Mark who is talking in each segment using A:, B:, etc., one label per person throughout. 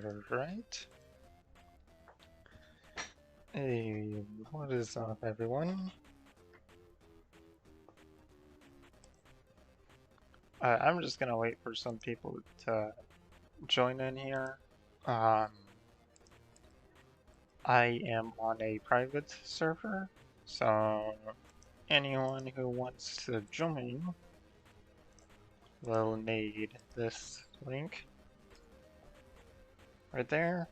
A: Alright. Hey, what is up, everyone? I'm just gonna wait for some people to join in here. Um, I am on a private server, so anyone who wants to join will need this link right there,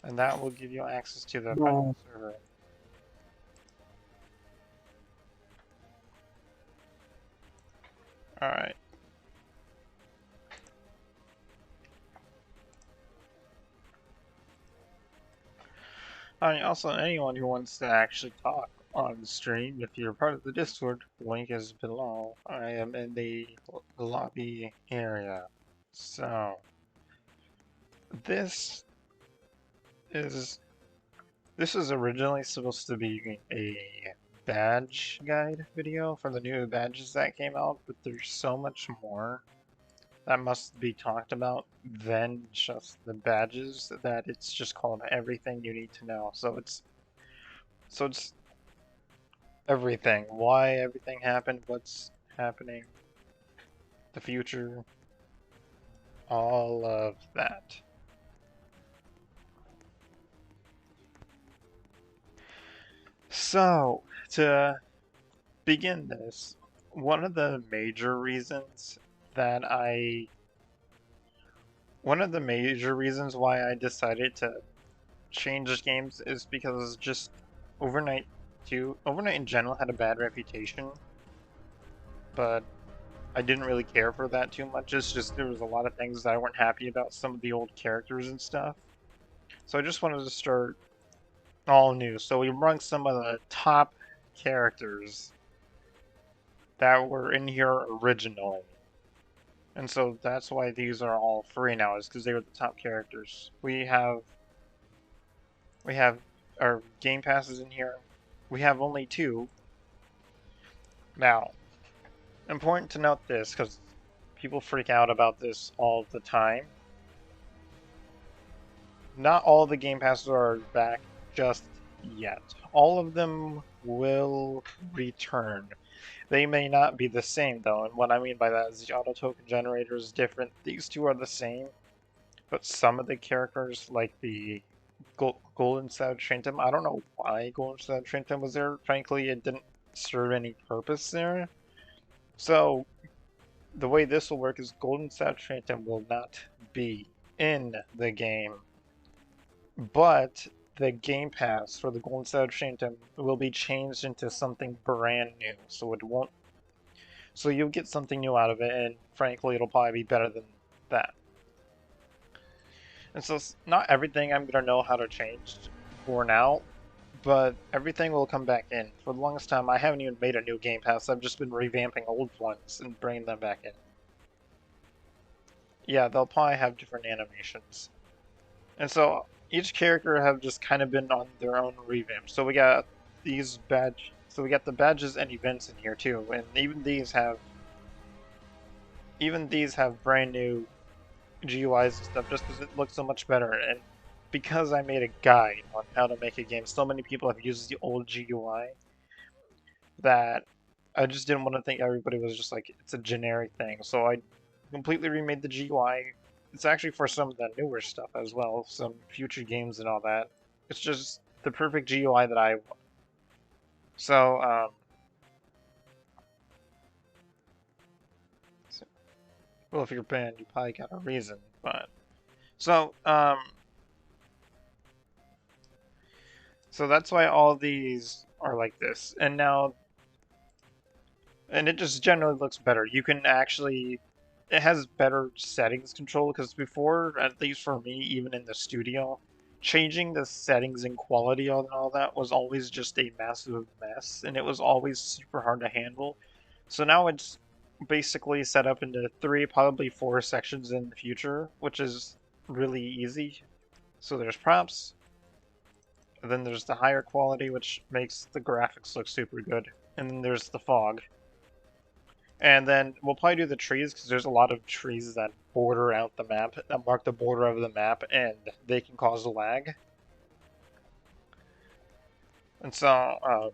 A: and that will give you access to the private
B: No.
A: server. Alright. Also, anyone who wants to actually talk on stream, if you're part of the Discord, the link is below. I am in the lobby area. So, this is this was originally supposed to be a badge guide video for the new badges that came out, but there's so much more that must be talked about than just the badges that it's just called everything you need to know. So it's everything. Why everything happened, what's happening, the future, all of that. So, to begin this, one of the major reasons that I one of the major reasons why I decided to change games is because just Overnight Overnight in general had a bad reputation, but I didn't really care for that too much. It's just there was a lot of things that I weren't happy about, some of the old characters and stuff. So I just wanted to start all new. So we run some of the top characters that were in here originally. And so that's why these are all free now, is because they were the top characters. We have our game passes in here. We have only two. Now, important to note this, because people freak out about this all the time. Not all the game passes are back just yet. All of them will return. They may not be the same though, and what I mean by that is the auto token generator is different. These two are the same, but some of the characters, like the Golden Savage Phantom, I don't know why Golden Savage Phantom was there. Frankly, it didn't serve any purpose there. So the way this will work is Golden Savage Phantom will not be in the game, but the Game Pass for the Golden Savage Phantom will be changed into something brand new, so it won't. So you'll get something new out of it, and frankly, it'll probably be better than that. And so not everything I'm gonna know how to change for now, but everything will come back in. For the longest time, I haven't even made a new Game Pass. I've just been revamping old ones and bringing them back in. Yeah, they'll probably have different animations. And so each character have just kind of been on their own revamp. So we got these so we got the badges and events in here too, and even these have brand new GUIs and stuff just because it looks so much better. And because I made a guide on how to make a game, so many people have used the old GUI that I just didn't want to think everybody was just like, it's a generic thing. So I completely remade the GUI. It's actually for some of the newer stuff as well, some future games and all that. It's just the perfect GUI that I want. So, well, if you're banned, you probably got a reason, but so, so that's why all these are like this. And now, and it just generally looks better. You can actually, it has better settings control, because before, at least for me, even in the studio, changing the settings and quality and all that was always just a massive mess, and it was always super hard to handle. So now it's basically set up into 3, probably 4 sections in the future, which is really easy. So there's props, and then there's the higher quality, which makes the graphics look super good, and then there's the fog. And then we'll probably do the trees because there's a lot of trees that border out the map, that mark the border of the map, and they can cause lag. And so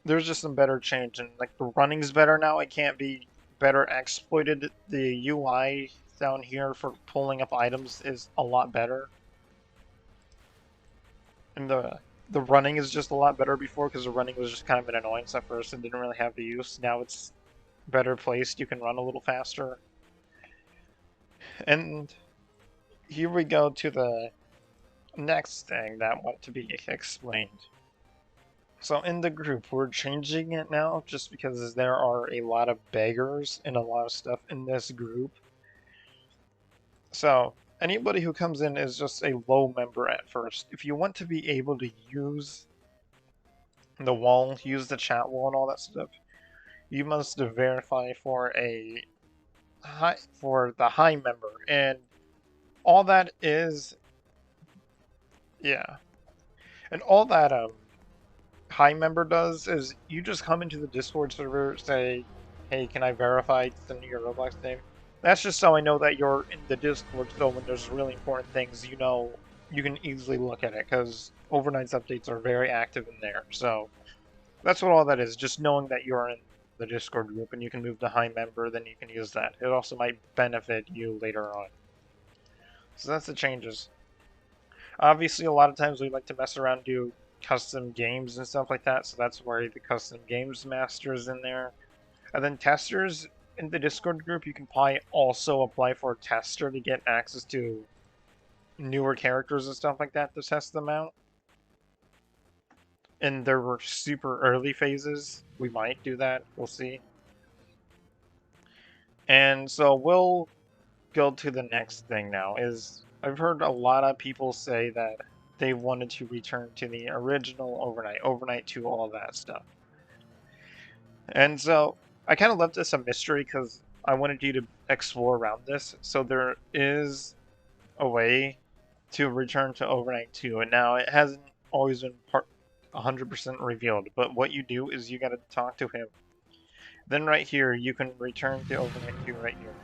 A: there's just some better change, and like the running's better now. It can't be better exploited. The UI down here for pulling up items is a lot better, and the running is just a lot better before because the running was just kind of an annoyance at first and didn't really have the use. Now it's better placed. You can run a little faster. And here we go to the next thing that want to be explained. So in the group, we're changing it now just because there are a lot of beggars and a lot of stuff in this group. So anybody who comes in is just a low member at first. If you want to be able to use the wall, use the chat wall and all that stuff, you must verify for the high member, and all that is, yeah, and all that high member does is you just come into the Discord server, say, hey, can I verify, send me your Roblox name. That's just so I know that you're in the Discord, so when there's really important things, you know, you can easily look at it, because Overnight's updates are very active in there. So that's what all that is, just knowing that you're in the Discord group and you can move to high member, then you can use that. It also might benefit you later on. So that's the changes. Obviously, a lot of times we like to mess around, do custom games and stuff like that, so that's where the custom games master is in there. And then testers in the Discord group, you can probably also apply for a tester to get access to newer characters and stuff like that to test them out. And there were super early phases. We might do that. We'll see. And so we'll go to the next thing now. Is I've heard a lot of people say that they wanted to return to the original Overnight 2, all that stuff. And so I kind of left this a mystery because I wanted you to explore around this. So there is a way to return to Overnight 2, and now it hasn't always been 100% revealed, but what you do is you gotta talk to him. Then right here, you can return to Overnight 2 right here.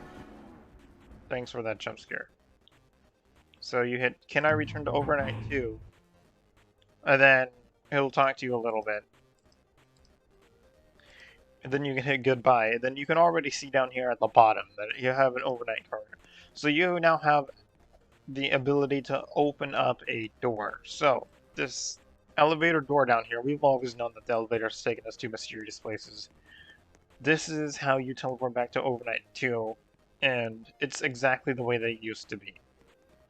A: Thanks for that jump scare. So you hit, can I return to Overnight 2? And then he'll talk to you a little bit. And then you can hit goodbye. And then you can already see down here at the bottom that you have an Overnight card. So you now have the ability to open up a door. So this elevator door down here, we've always known that the elevator has taken us to mysterious places. This is how you teleport back to Overnight 2, and it's exactly the way they used to be.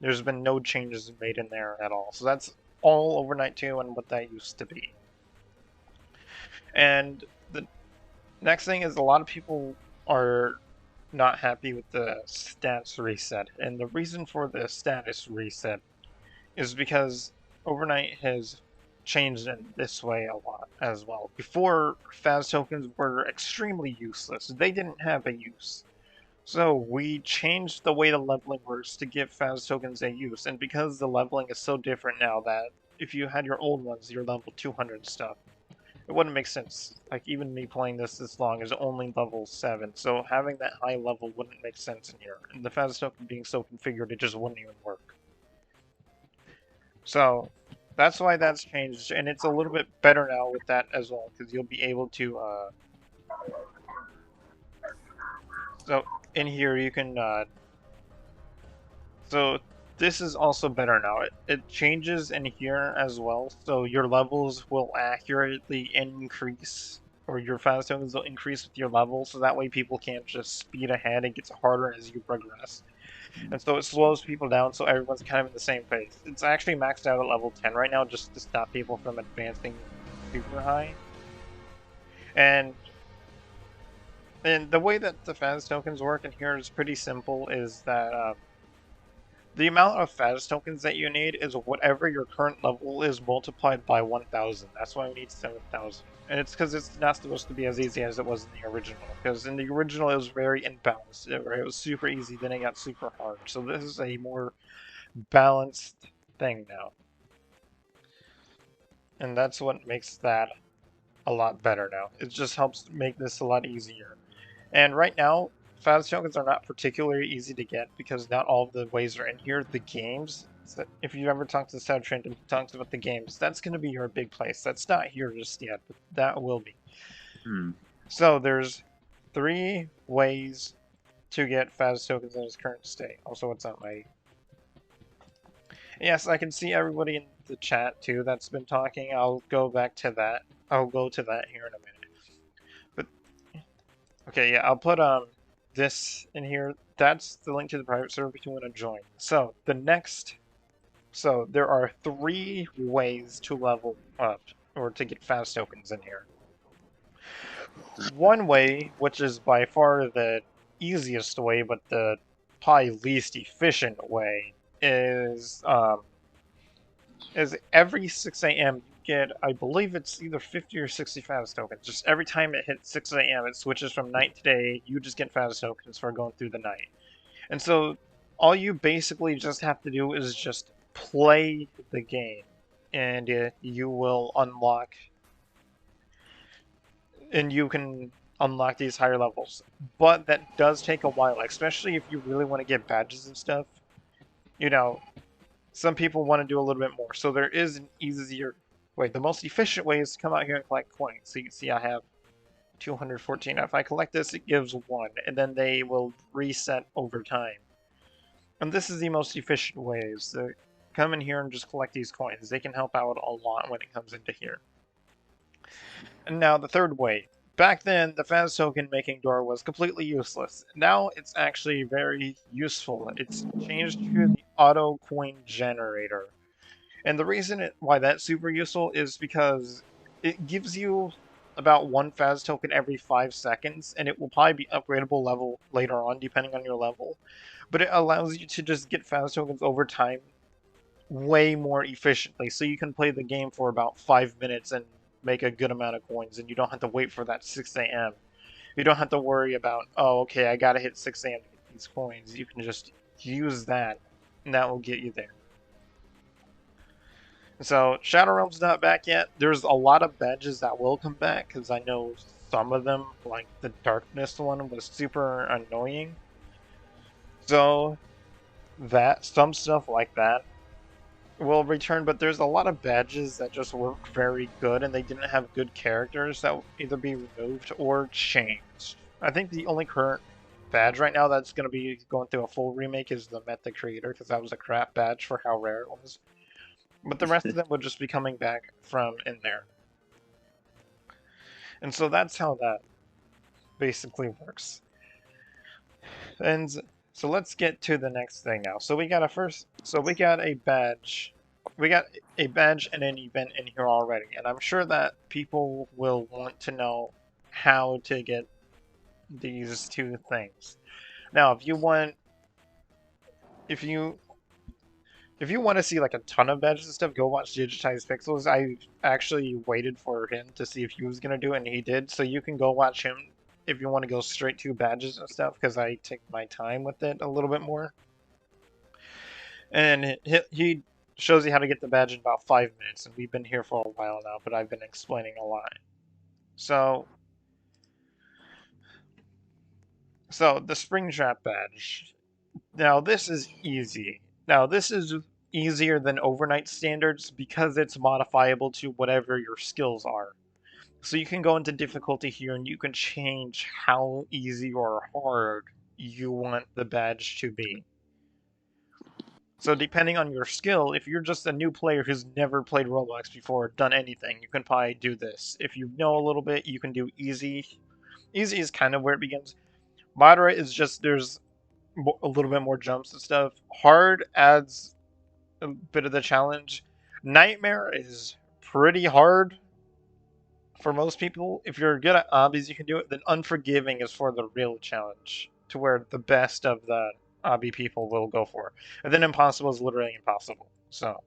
A: There's been no changes made in there at all. So that's all Overnight 2 and what that used to be. And the next thing is a lot of people are not happy with the stats reset. And the reason for the status reset is because Overnight has changed in this way a lot as well. Before, Faz Tokens were extremely useless. They didn't have a use. So we changed the way the leveling works to give Faz Tokens a use, and because the leveling is so different now that if you had your old ones, your level 200 stuff, it wouldn't make sense. Like, even me playing this long is only level 7, so having that high level wouldn't make sense in here. And the Faz Token being so configured, it just wouldn't even work. So that's why that's changed, and it's a little bit better now with that as well, because you'll be able to, so in here you can, so this is also better now. It changes in here as well, so your levels will accurately increase, or your Faz Tokens will increase with your level, so that way people can't just speed ahead. It gets harder as you progress. And so it slows people down so everyone's kind of in the same pace. It's actually maxed out at level 10 right now just to stop people from advancing super high. And the way that the Faz tokens work in here is pretty simple, is that the amount of Faz tokens that you need is whatever your current level is multiplied by 1,000. That's why we need 7,000. And it's because it's not supposed to be as easy as it was in the original. Because in the original it was very imbalanced. It was super easy, then it got super hard. So this is a more balanced thing now. And that's what makes that a lot better now. It just helps make this a lot easier. And right now, Faz Tokens are not particularly easy to get because not all of the ways are in here. The games, so if you ever talk to Soundtrend and he talks about the games, that's going to be your big place. That's not here just yet, but that will be.
B: Hmm.
A: So there's 3 ways to get Faz Tokens in its current state. Also, what's on my... Yes, I can see everybody in the chat too that's been talking. I'll go back to that. I'll go to that here in a minute. But okay, yeah, I'll put this in here. That's the link to the private server if you want to join. So there are 3 ways to level up or to get fast tokens in here. One way, which is by far the easiest way, but the probably least efficient way, is every 6 a.m. you get, I believe it's either 50 or 60 Faz tokens. Just every time it hits 6 a.m., it switches from night to day. You just get Faz tokens for going through the night. And so all you basically just have to do is just play the game, and you will unlock, and you can unlock these higher levels. But that does take a while, especially if you really want to get badges and stuff. You know, some people want to do a little bit more. So there is an easier way. The most efficient way is to come out here and collect coins. So you can see I have 214. If I collect this, it gives 1, and then they will reset over time. And this is the most efficient way, is to come in here and just collect these coins. They can help out a lot when it comes into here. And now the third way. Back then, the Faz token making door was completely useless. Now it's actually very useful. It's changed to the auto coin generator. And the reason why that's super useful is because it gives you about 1 Faz token every 5 seconds, and it will probably be upgradable level later on, depending on your level. But it allows you to just get Faz tokens over time way more efficiently, so you can play the game for about 5 minutes and make a good amount of coins, and you don't have to wait for that 6 a.m. You don't have to worry about, oh, okay, I gotta hit 6 a.m. to get these coins. You can just use that, and that will get you there. So Shadow Realm's not back yet. There's a lot of badges that will come back, because I know some of them, like the Darkness one, was super annoying. So some stuff like that will return, but there's a lot of badges that just work very good, and they didn't have good characters that will either be removed or changed. I think the only current badge right now that's going to be going through a full remake is the Met the Creator, because that was a crap badge for how rare it was. But the rest of them will just be coming back from in there. And so that's how that basically works. And so let's get to the next thing now. So we got a badge. We got a badge and an event in here already, and I'm sure that people will want to know how to get these 2 things. Now, if you want to see like a ton of badges and stuff, go watch Digitized Pixels. I actually waited for him to see if he was gonna do it, and he did. So you can go watch him if you want to go straight to badges and stuff, because I take my time with it a little bit more. And he shows you how to get the badge in about 5 minutes, and we've been here for a while now, but I've been explaining a lot. So the Springtrap badge. Now this is easy. Now this is easier than overnight standards because it's modifiable to whatever your skills are. So you can go into difficulty here and you can change how easy or hard you want the badge to be. So depending on your skill, if you're just a new player who's never played Roblox before, done anything, you can probably do this. If you know a little bit, you can do easy. Easy is kind of where it begins. Moderate is just there's a little bit more jumps and stuff. Hard adds a bit of the challenge. Nightmare is pretty hard for most people. If you're good at obbies, you can do it. Then Unforgiving is for the real challenge, to where the best of the obby people will go for. And then Impossible is literally impossible. So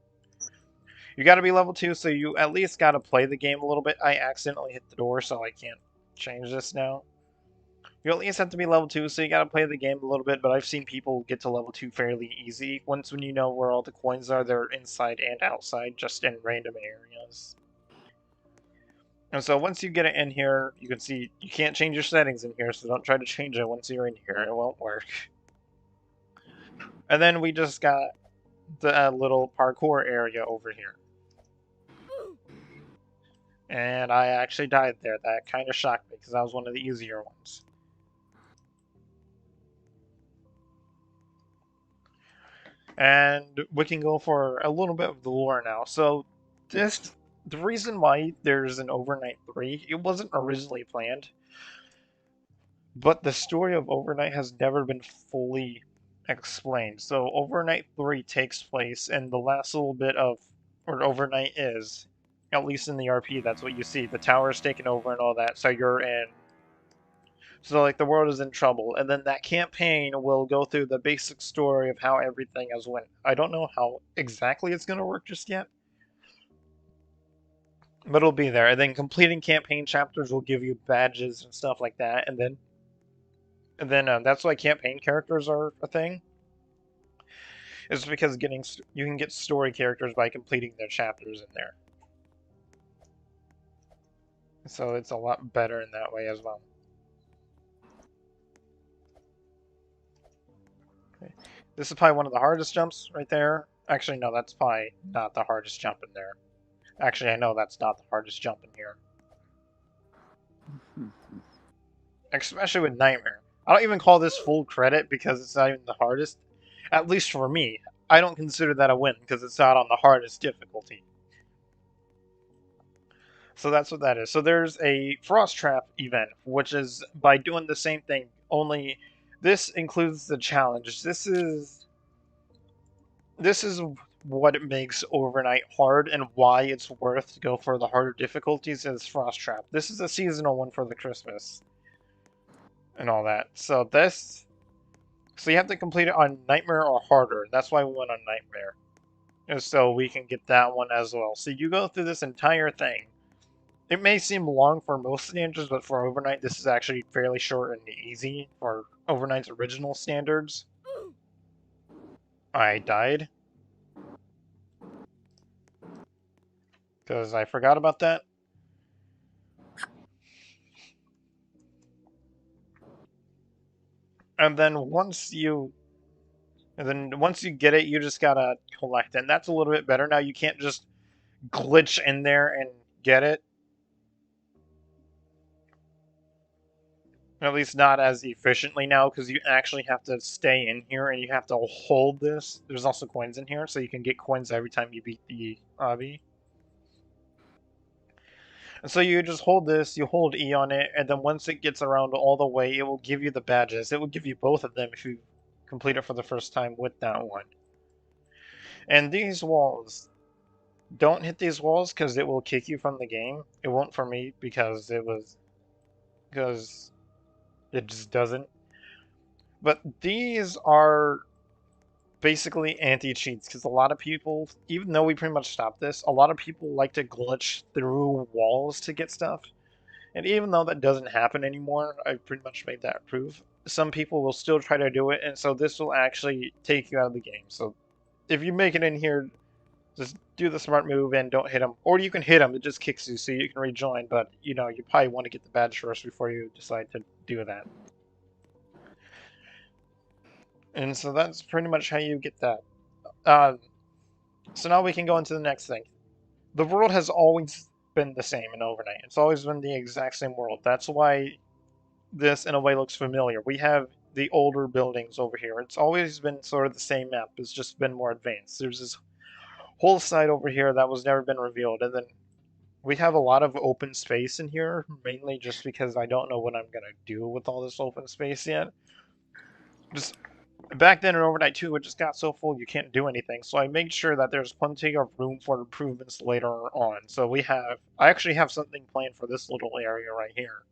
A: you got to be level 2, so you at least got to play the game a little bit. I accidentally hit the door, so I can't change this now. You at least have to be level 2, so you gotta play the game a little bit, but I've seen people get to level 2 fairly easy. Once when you know where all the coins are, they're inside and outside, just in random areas. And so once you get it in here, you can see you can't change your settings in here, so don't try to change it once you're in here. It won't work. And then we just got the little parkour area over here. And I actually died there. That kind of shocked me because that was one of the easier ones. And we can go for a little bit of the lore now. So the reason why there's an Overnight 3, it wasn't originally planned, but the story of Overnight has never been fully explained. So Overnight 3 takes place in the last little bit of where Overnight is. At least in the RP, that's what you see. The tower's taken over and all that, so you're in. So, like, the world is in trouble. And then that campaign will go through the basic story of how everything has went. I don't know how exactly it's going to work just yet, but it'll be there. And then completing campaign chapters will give you badges and stuff like that. And then that's why campaign characters are a thing. Is because you can get story characters by completing their chapters in there. So it's a lot better in that way as well. Okay. This is probably one of the hardest jumps right there. Actually, no, that's probably not the hardest jump in there. Actually, I know that's not the hardest jump in here. Especially with Nightmare. I don't even call this full credit because it's not even the hardest. At least for me. I don't consider that a win because it's not on the hardest difficulty. So that's what that is. So there's a Frost Trap event, which is by doing the same thing, only this includes the challenge. This is what makes Overnight hard and why it's worth to go for the harder difficulties is Frost Trap. This is a seasonal one for the Christmas and all that. So you have to complete it on Nightmare or harder. That's why we went on Nightmare. And so we can get that one as well. So you go through this entire thing. It may seem long for most standards, but for Overnight, this is actually fairly short and easy for Overnight's original standards. I died. Because I forgot about that. And then once you get it, you just gotta collect it. And that's a little bit better. Now you can't just glitch in there and get it. At least not as efficiently now, because you actually have to stay in here and you have to hold this. There's also coins in here, so you can get coins every time you beat the obby. And so you just hold this, you hold E on it, and then once it gets around all the way, it will give you the badges. It will give you both of them if you complete it for the first time with that one. And these walls, don't hit these walls because it will kick you from the game. It won't for me because it just doesn't. But these are basically anti-cheats because a lot of people, even though we pretty much stopped this, a lot of people like to glitch through walls to get stuff. And even though that doesn't happen anymore, I pretty much made that proof. Some people will still try to do it, and so this will actually take you out of the game. So if you make it in here, just do the smart move and don't hit them. Or you can hit them, it just kicks you so you can rejoin, but you probably want to get the badge first before you decide to do that. And so that's pretty much how you get that. So now we can go into the next thing. The world has always been the same in Overnight. It's always been the exact same world. That's why this, in a way, looks familiar. We have the older buildings over here. It's always been sort of the same map. It's just been more advanced. There's this whole side over here that was never been revealed. And then we have a lot of open space in here, mainly just because I don't know what I'm going to do with all this open space yet. Just back then in Overnight 2, it just got so full you can't do anything. So I made sure that there's plenty of room for improvements later on. So I actually have something planned for this little area right here.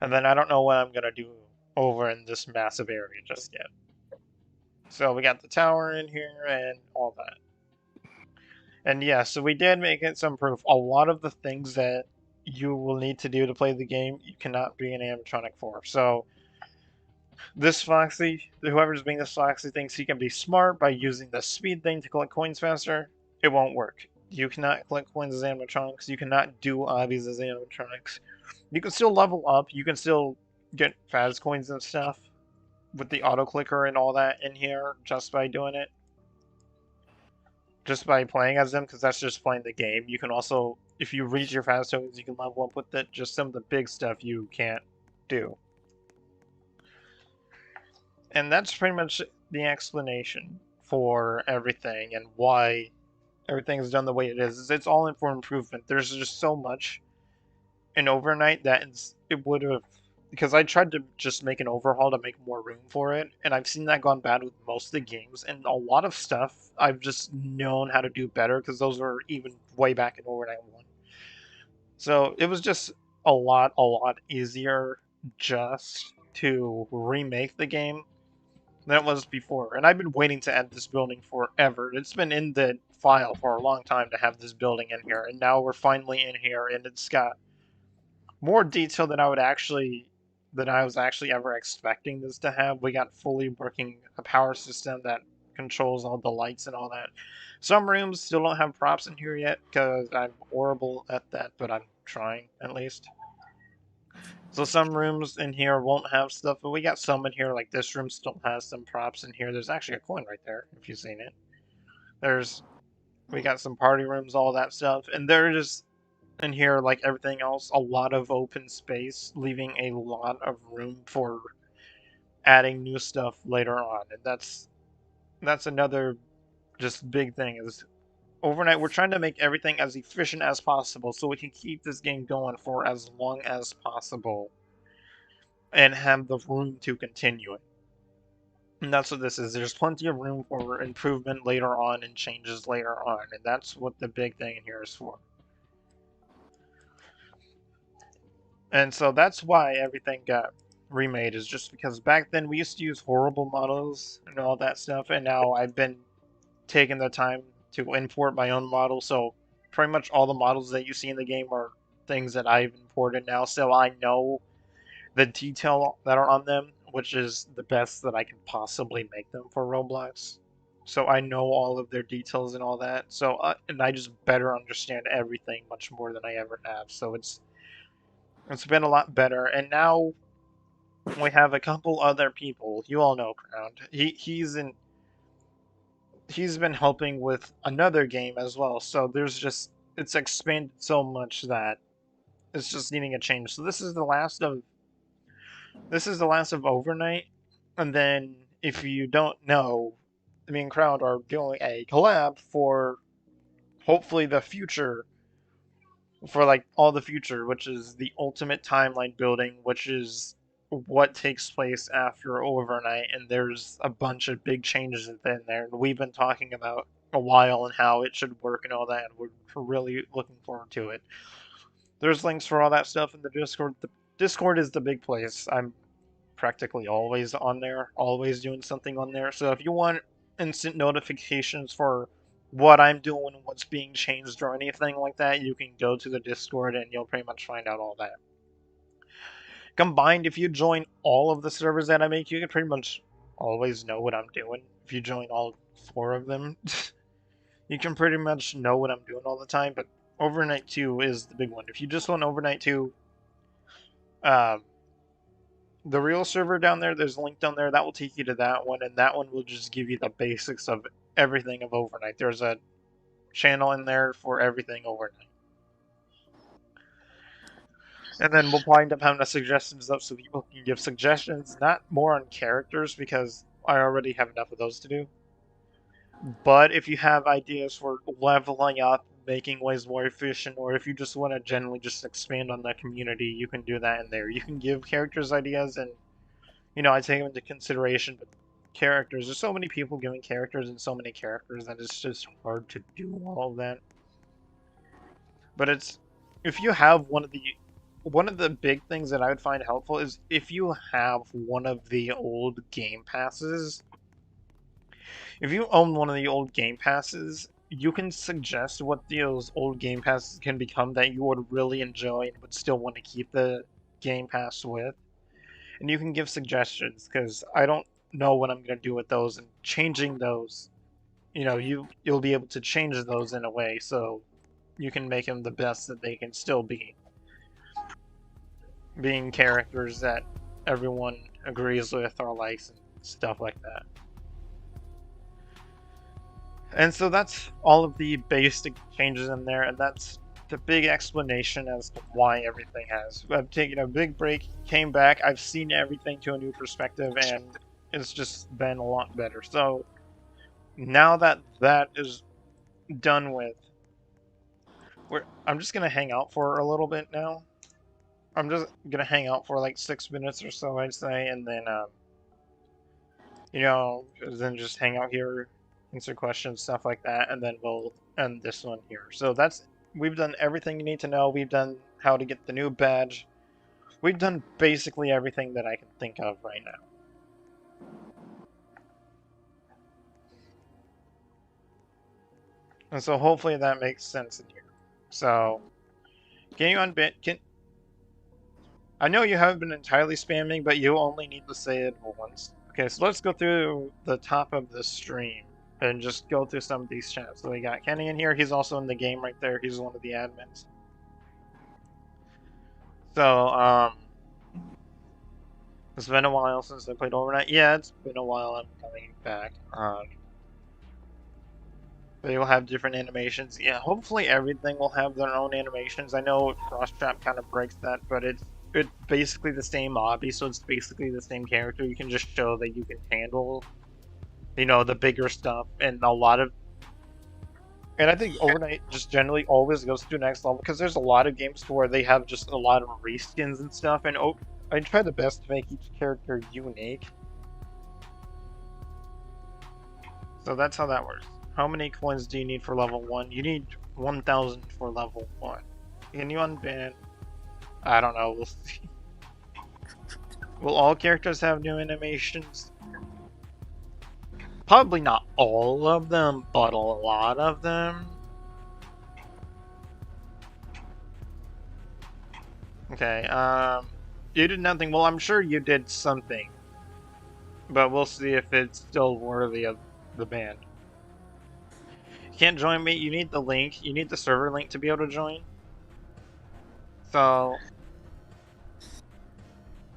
A: And then I don't know what I'm going to do over in this massive area just yet. So we got the tower in here and all that. And yeah, so we did make it some proof. A lot of the things that you will need to do to play the game, you cannot be an animatronic for. So this Foxy, whoever's being this Foxy thinks he can be smart by using the speed thing to collect coins faster. It won't work. You cannot collect coins as animatronics. You cannot do obbies as animatronics. You can still level up. You can still get Faz coins and stuff with the auto clicker and all that in here just by doing it. Just by playing as them, because that's just playing the game. You can also, if you reach your Faz tokens, you can level up with it. Just some of the big stuff you can't do. And that's pretty much the explanation for everything and why everything is done the way it is. It's all in for improvement. There's just so much in Overnight that it would have, because I tried to just make an overhaul to make more room for it, and I've seen that gone bad with most of the games, and a lot of stuff I've just known how to do better because those were even way back in Overnight 1. So it was just a lot easier just to remake the game than it was before. And I've been waiting to add this building forever. It's been in the file for a long time to have this building in here, and now we're finally in here, and it's got more detail than I was actually ever expecting this to have. We got fully working a power system that controls all the lights and all that. Some rooms still don't have props in here yet because I'm horrible at that, but I'm trying at least. So some rooms in here won't have stuff, but we got some in here, like this room still has some props in here. There's actually a coin right there, if you've seen it. We got some party rooms, all that stuff, and they're just in here, like everything else, a lot of open space, leaving a lot of room for adding new stuff later on. And that's another just big thing is Overnight, we're trying to make everything as efficient as possible so we can keep this game going for as long as possible and have the room to continue it. And that's what this is. There's plenty of room for improvement later on and changes later on, and that's what the big thing in here is for. And so that's why everything got remade, is just because back then we used to use horrible models and all that stuff, and now I've been taking the time to import my own model, so pretty much all the models that you see in the game are things that I've imported now, so I know the detail that are on them, which is the best that I can possibly make them for Roblox. So I know all of their details and all that, so and I just better understand everything much more than I ever have, so it's been a lot better, and now we have a couple other people. You all know Crown. He's been helping with another game as well. So there's just it's expanded so much that it's just needing a change. So this is the last of Overnight, and then if you don't know, me and Crown are doing a collab for hopefully the future, for like all the future, which is the ultimate timeline building, which is what takes place after Overnight, and there's a bunch of big changes in there. And we've been talking about a while and how it should work and all that, and we're really looking forward to it. There's links for all that stuff in the Discord. The Discord is the big place. I'm practically always on there, always doing something on there. So if you want instant notifications for what I'm doing, what's being changed, or anything like that, you can go to the Discord and you'll pretty much find out all that. Combined, if you join all of the servers that I make, you can pretty much always know what I'm doing. If you join all 4 of them, you can pretty much know what I'm doing all the time, but Overnight 2 is the big one. If you just want Overnight 2, the real server down there, there's a link down there, that will take you to that one, and that one will just give you the basics of everything of Overnight. There's a channel in there for everything Overnight. And then we'll probably end up having a suggestions up so people can give suggestions, not more on characters, because I already have enough of those to do. But if you have ideas for leveling up, making ways more efficient, or if you just want to generally just expand on the community, you can do that in there. You can give characters ideas, and I take them into consideration, but characters, there's so many people giving characters and so many characters that it's just hard to do all of that. But if you have one of the big things that I would find helpful is if you have one of the old game passes. If you own one of the old game passes, you can suggest what those old game passes can become that you would really enjoy and would still want to keep the game pass with. And you can give suggestions, because I don't know what I'm going to do with those, and changing those you'll be able to change those in a way so you can make them the best that they can still be, being characters that everyone agrees with or likes and stuff like that. And so that's all of the basic changes in there, and that's the big explanation as to why everything has. I've taken a big break, came back, I've seen everything to a new perspective, and it's just been a lot better. So now that that is done with, I'm just gonna hang out for a little bit now. I'm just gonna hang out for like 6 minutes or so, I'd say, and then then just hang out here, answer questions, stuff like that, and then we'll end this one here. So we've done everything you need to know. We've done how to get the new badge. We've done basically everything that I can think of right now. And so hopefully that makes sense in here. So, can you unban? I know you haven't been entirely spamming, but you only need to say it once. Okay, so let's go through the top of the stream and just go through some of these chats. So we got Kenny in here. He's also in the game right there. He's one of the admins. So, it's been a while since I played Overnight. Yeah, it's been a while. I'm coming back. They will have different animations. Yeah, hopefully everything will have their own animations. I know Cross-Trap kind of breaks that, but it's basically the same obby, so it's basically the same character. You can just show that you can handle, the bigger stuff, and I think Overnight just generally always goes to the next level, because there's a lot of games where they have just a lot of reskins and stuff, and I try the best to make each character unique. So that's how that works. How many coins do you need for level 1? You need 1,000 for level 1. Can you unban? I don't know, we'll see. Will all characters have new animations? Probably not all of them, but a lot of them. Okay, you did nothing. Well, I'm sure you did something. But we'll see if it's still worthy of the ban. You can't join me, you need the link. You need the server link to be able to join. So,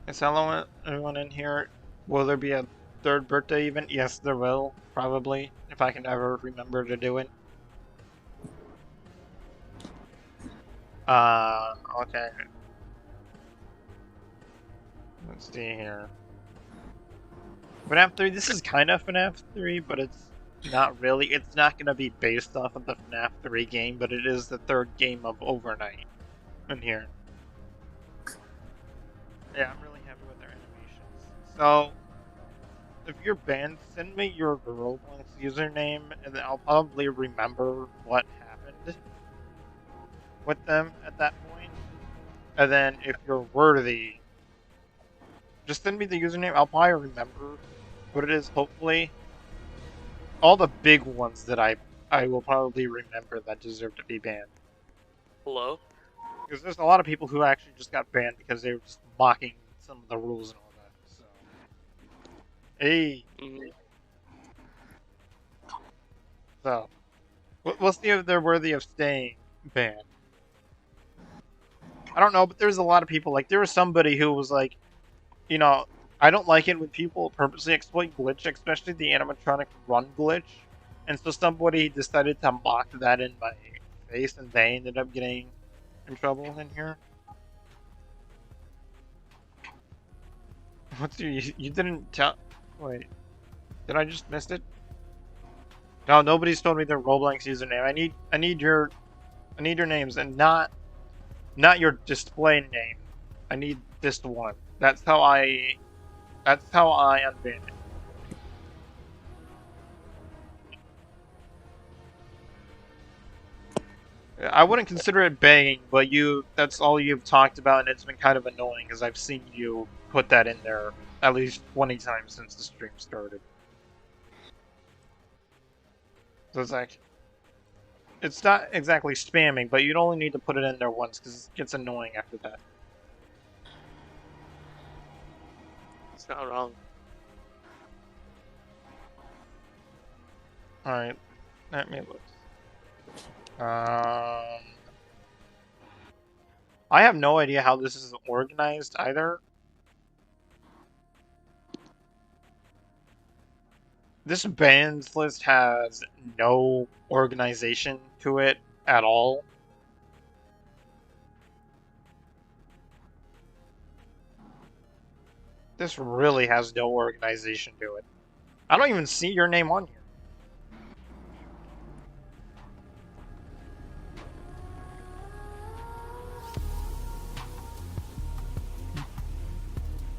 A: is hello everyone in here? Will there be a third birthday event? Yes, there will, probably, if I can ever remember to do it. Okay. Let's see here. Fnaf 3, this is kind of Fnaf 3, but it's not really. It's not going to be based off of the Fnaf 3 game, but it is the third game of Overnight in here. Yeah, I'm really happy with their animations. So, if you're banned, send me your Roblox username, and then I'll probably remember what happened with them at that point. And then, if you're worthy, just send me the username. I'll probably remember what it is, hopefully. All the big ones that I will probably remember that deserve to be banned.
B: Hello?
A: Because there's a lot of people who actually just got banned because they were just mocking some of the rules and all that. So, hey. So, we'll see if they're worthy of staying banned. I don't know, but there's a lot of people. Like, there was somebody who was like, I don't like it when people purposely exploit glitch, especially the animatronic run glitch. And so somebody decided to mock that in my face, and they ended up getting in trouble in here. What's you didn't tell? Wait, did I just miss it? No, nobody's told me their Roblox username. I need your names, and not your display name. I need this one. That's how I unban it. I wouldn't consider it begging, but that's all you've talked about, and it's been kind of annoying because I've seen you put that in there at least 20 times since the stream started. So it's like, it's not exactly spamming, but you'd only need to put it in there once because it gets annoying after that.
B: It's not wrong.
A: Alright, Let me look. I have no idea how this is organized either. This bans list has no organization to it at all. This really has no organization to it. I don't even see your name on here.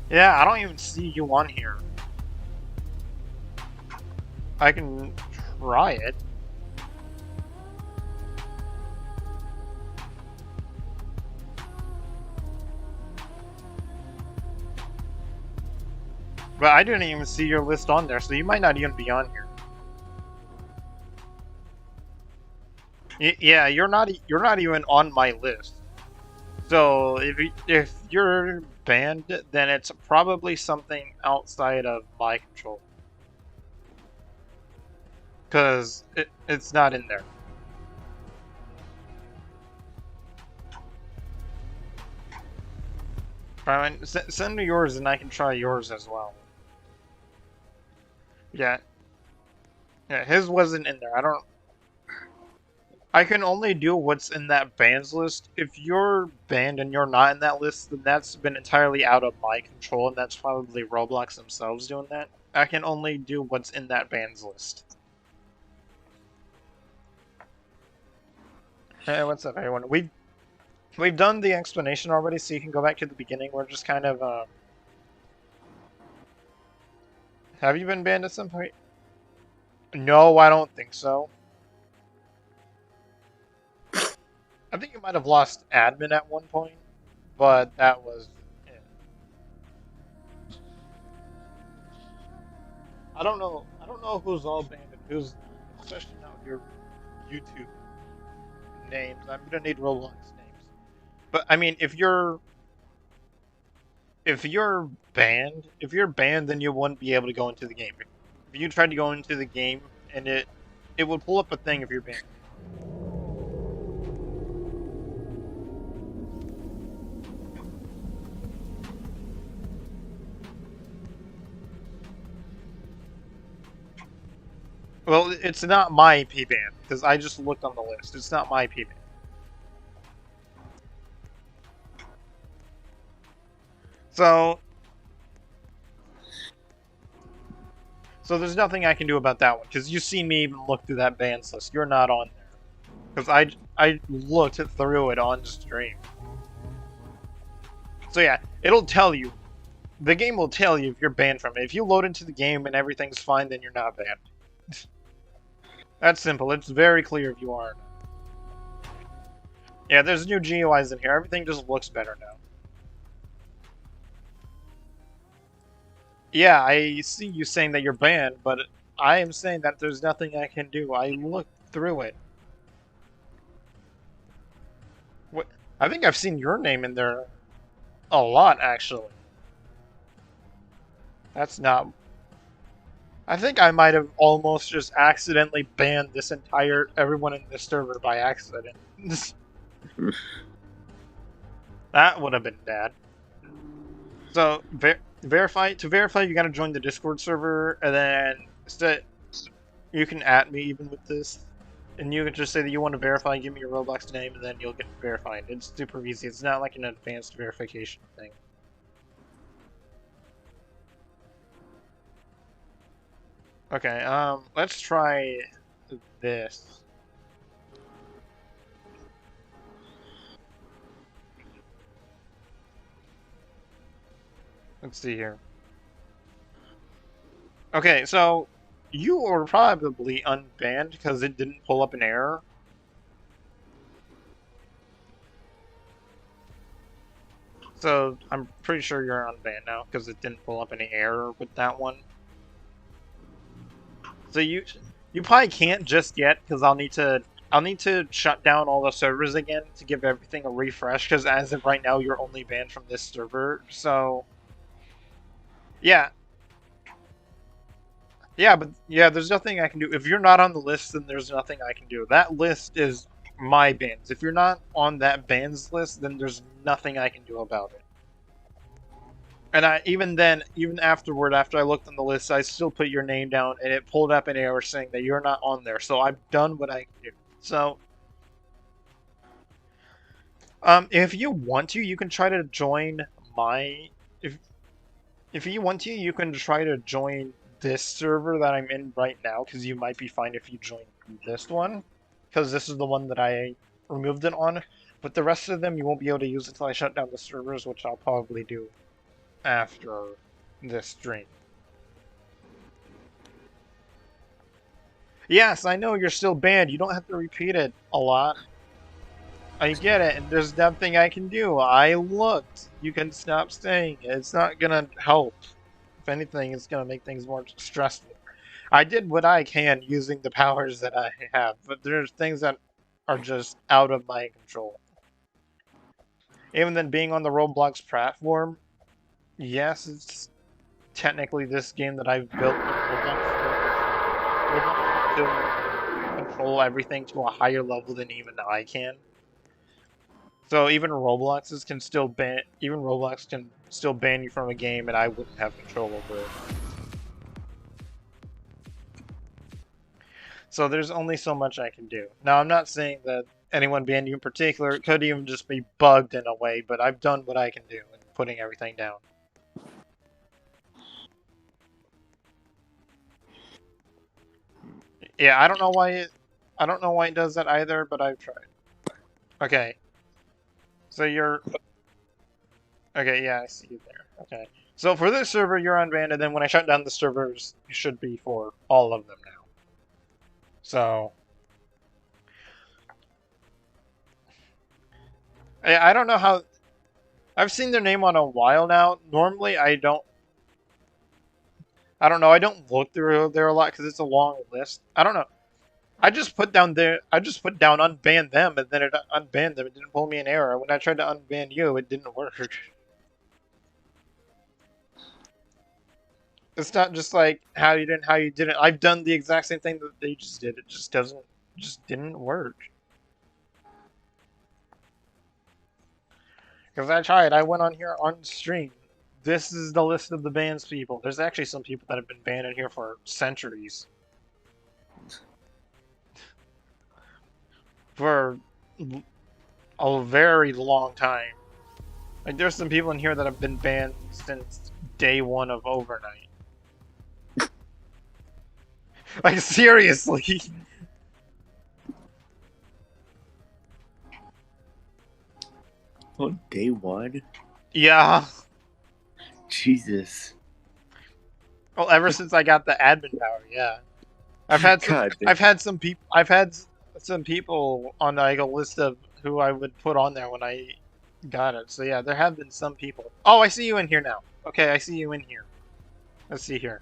A: Yeah, I don't even see you on here. I can try it. But I didn't even see your list on there, so you might not even be on here. Yeah, you're not even on my list. So if you're banned, then it's probably something outside of my control. Because it's not in there. Fine, send me yours and I can try yours as well. Yeah. Yeah, his wasn't in there. I can only do what's in that bans list. If you're banned and you're not in that list, then that's been entirely out of my control, and that's probably Roblox themselves doing that. I can only do what's in that bans list. Hey, what's up, everyone? We've done the explanation already, so you can go back to the beginning. We're just kind of Have you been banned at some point? No, I don't think so. I think you might have lost admin at one point, but that was it. I don't know who's all banned and who's not, especially now with your YouTube names. I'm gonna need Roblox names. But I mean, if you're banned, then you wouldn't be able to go into the game. If you tried to go into the game and it would pull up a thing if you're banned. Well, it's not my P-ban, because I just looked on the list. It's not my P-ban. So there's nothing I can do about that one, because you've seen me even look through that bans list. You're not on there. Because I looked through it on stream. So yeah, it'll tell you. The game will tell you if you're banned from it. If you load into the game and everything's fine, then you're not banned. That's simple. It's very clear if you aren't. Yeah, there's new GUIs in here. Everything just looks better now. Yeah, I see you saying that you're banned, but I am saying that there's nothing I can do. I looked through it. What? I think I've seen your name in there a lot, actually. That's not... I think I might have almost just accidentally banned everyone in this server by accident. That would have been bad. So, to verify, you gotta join the Discord server, and then you can at me even with this, and you can just say that you want to verify, give me your Roblox name, and then you'll get verified. It's super easy. It's not like an advanced verification thing. Okay, let's try this. Let's see here. Okay, so you were probably unbanned because it didn't pull up an error. So I'm pretty sure you're unbanned now because it didn't pull up any error with that one. So you probably can't just yet because I'll need to shut down all the servers again to give everything a refresh because as of right now you're only banned from this server. So yeah. Yeah, but yeah, there's nothing I can do. If you're not on the list, then there's nothing I can do. That list is my bans. If you're not on that bans list, then there's nothing I can do about it. And even then, even afterward, after I looked on the list, I still put your name down, and it pulled up an error saying that you're not on there. So I've done what I can do. So, if you want to, you can try to join my. If if you want to, you can try to join this server that I'm in right now, because you might be fine if you join this one, because this is the one that I removed it on. But the rest of them you won't be able to use until I shut down the servers, which I'll probably do after this stream. Yes, I know you're still banned. You don't have to repeat it a lot. I get it, and there's nothing I can do. I looked. You can stop saying it. It's not gonna help. If anything, it's gonna make things more stressful. I did what I can using the powers that I have, but there's things that are just out of my control. Even then, being on the Roblox platform, yes, it's technically this game that I've built with Roblox to control everything to a higher level than even I can. So even Roblox can still ban you from a game, and I wouldn't have control over it. So there's only so much I can do. Now I'm not saying that anyone banned you in particular. It could even just be bugged in a way, but I've done what I can do in putting everything down. Yeah, I don't know why it does that either, but I've tried. Okay. So you're okay, yeah, I see you there. Okay. So for this server, you're unbanned, and then when I shut down the servers, you should be for all of them now. So I don't know how. I've seen their name on a while now. Normally, I don't know. I don't look through there a lot because it's a long list. I don't know. I just put down unban them, and then it unbanned them. It didn't pull me an error. When I tried to unban you, it didn't work. It's not just like how you didn't. I've done the exact same thing that they just did. It just didn't work. Because I tried. I went on here on stream. This is the list of the bans people. There's actually some people that have been banned in here for centuries. For a very long time. Like, there's some people in here that have been banned since day one of Overnight. Like, seriously.
B: Oh, day one?
A: Yeah.
B: Jesus.
A: Well, ever since I got the admin power, yeah. I've had some people on like a list of who I would put on there when I got it. So yeah, there have been some people. Oh, I see you in here now. Okay, I see you in here. Let's see here.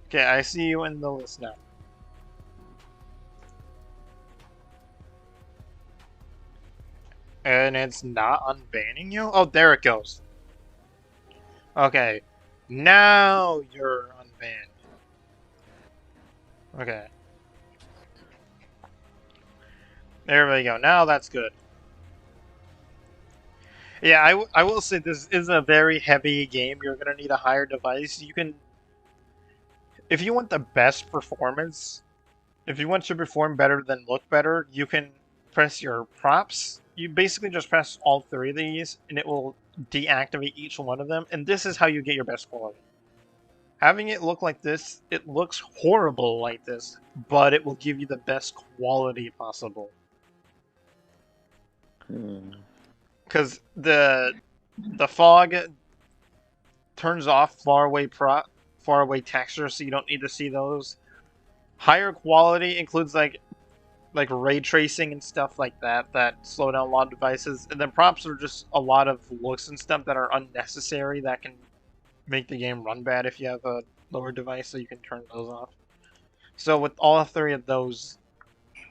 A: Okay, I see you in the list now. And it's not unbanning you? Oh, there it goes. Okay. Now you're unbanned. Okay. There we go. Now that's good. Yeah, I will say this is a very heavy game. You're going to need a higher device. You can... If you want the best performance, if you want to perform better than look better, you can press your props. You basically just press all three of these, and it will deactivate each one of them. And this is how you get your best quality. Having it look like this, it looks horrible like this, but it will give you the best quality possible. Because the fog turns off far away textures, so you don't need to see those. Higher quality includes like ray tracing and stuff like that slow down a lot of devices. And then props are just a lot of looks and stuff that are unnecessary that can make the game run bad if you have a lower device, so you can turn those off. So with all three of those,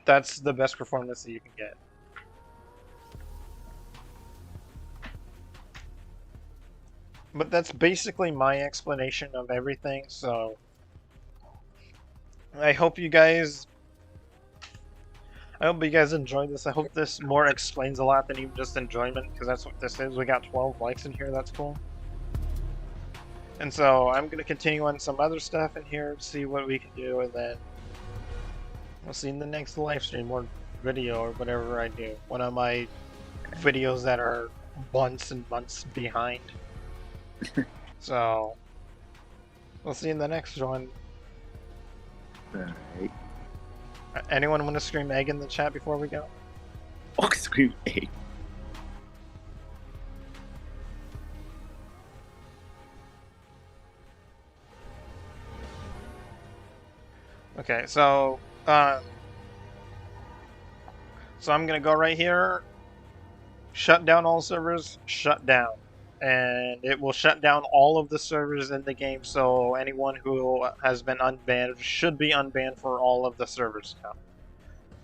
A: that's the best performance that you can get. But that's basically my explanation of everything, so I hope you guys I hope you guys enjoyed this. I hope this more explains a lot than even just enjoyment, because that's what this is. We got 12 likes in here, that's cool. And so I'm gonna continue on some other stuff in here, see what we can do, and then we'll see in the next live stream or video or whatever I do. One of my videos that are months and months behind. So we'll see in the next one.
B: Alright.
A: Anyone want to scream egg in the chat before we go?
B: Oh, scream egg.
A: Okay, so I'm gonna go right here, shut down all servers, shut down. And it will shut down all of the servers in the game, so anyone who has been unbanned should be unbanned for all of the servers now.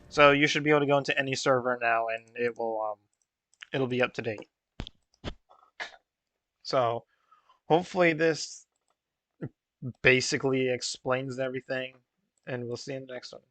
A: So you should be able to go into any server now, and it'll be up to date. So hopefully this basically explains everything, and we'll see you in the next one.